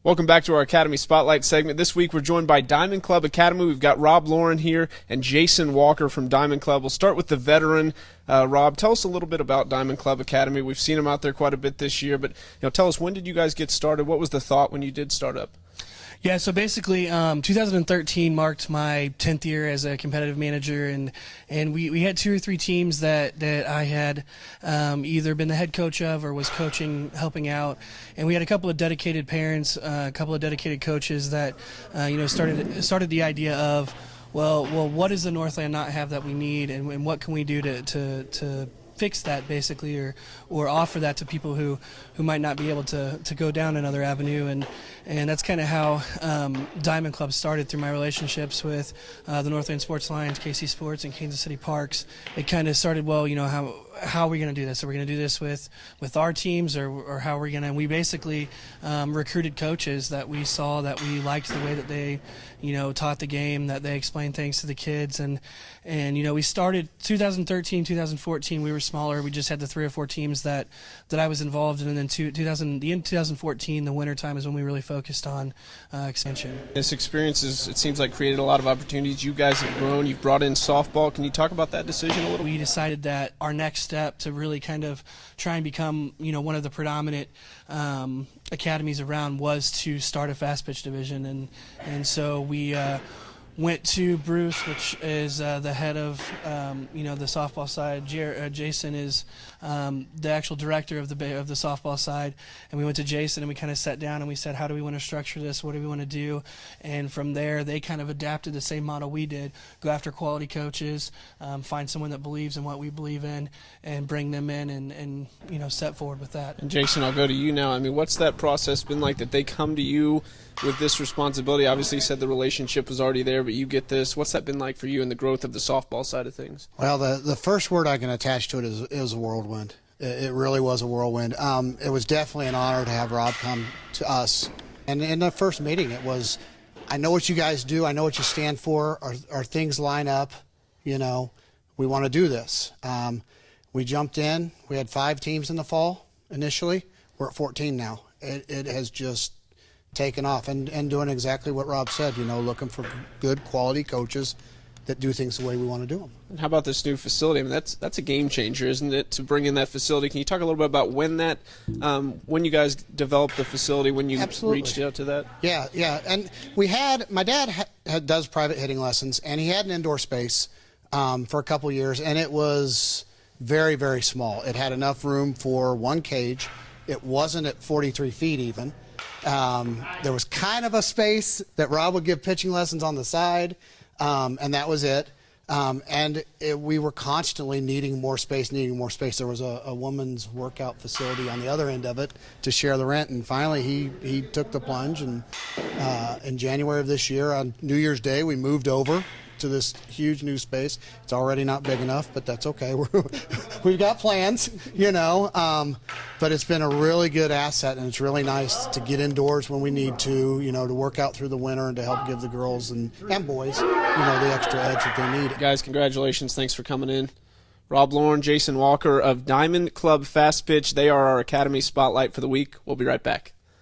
Welcome back to our Academy Spotlight segment. This week we're joined by Diamond Club Academy. We've got Rob Lauren here and Jason Walker from Diamond Club. We'll start with the veteran. Rob, tell us a little bit about Diamond Club Academy. We've seen them out there quite a bit this year, but tell us, when did you guys get started? What was the thought when you did start up? Yeah, so basically 2013 marked my 10th year as a competitive manager, and we had 2 or 3 teams that I had either been the head coach of or was coaching, helping out, and we had a couple of dedicated parents, a couple of dedicated coaches that started the idea of, well, what does the Northland not have that we need, and what can we do to fix that, basically, or offer that to people who might not be able to go down another avenue, and that's kind of how Diamond Club started, through my relationships with the Northland Sports Alliance, KC Sports, and Kansas City Parks. It kind of started, well, how are we going to do this? Are we going to do this with our teams, or how are we going to? And we basically recruited coaches that we saw that we liked the way that they, taught the game, that they explained things to the kids, and we started 2013, 2014. We were smaller. We just had the 3 or 4 teams that I was involved in, and then 2014, the winter time, is when we really focused on expansion. This experience it seems like, created a lot of opportunities. You guys have grown. You've brought in softball. Can you talk about that decision a little? We decided that our next step to really kind of try and become, one of the predominant academies around was to start a fast pitch division, and so we went to Bruce, which is the head of the softball side. Jason is the actual director of the softball side, and we went to Jason and we kind of sat down and we said, how do we want to structure this? What do we want to do? And from there, they kind of adapted the same model we did: go after quality coaches, find someone that believes in what we believe in, and bring them in and set forward with that. And Jason, I'll go to you now. I mean, what's that process been like, that they come to you with this responsibility? Obviously, you said the relationship was already there, but you get this. What's that been like for you in the growth of the softball side of things? Well, the first word I can attach to it is a whirlwind. It really was a whirlwind. It was definitely an honor to have Rob come to us. And in the first meeting, it was, I know what you guys do. I know what you stand for. Our things line up. We want to do this. We jumped in. We had 5 teams in the fall initially. We're at 14 now. It has just taken off, and doing exactly what Rob said, looking for good quality coaches that do things the way we want to do them. And how about this new facility? I mean, that's a game changer, isn't it, to bring in that facility? Can you talk a little bit about when you guys developed the facility, when you Absolutely. reached out to that? Yeah, and my dad does private hitting lessons, and he had an indoor space for a couple years, and it was very, very small. It had enough room for 1 cage. It wasn't at 43 feet even. There was kind of a space that Rob would give pitching lessons on the side, and that was it. We were constantly needing more space. There was a woman's workout facility on the other end of it to share the rent, and finally he took the plunge, and in January of this year, on New Year's Day, we moved over to this huge new space. It's already not big enough, but that's okay. We've got plans, but it's been a really good asset, and it's really nice to get indoors when we need to work out through the winter, and to help give the girls and boys, the extra edge that they need. Guys, congratulations. Thanks for coming in. Rob Lauren, Jason Walker of Diamond Club Fast Pitch. They are our Academy Spotlight for the week. We'll be right back.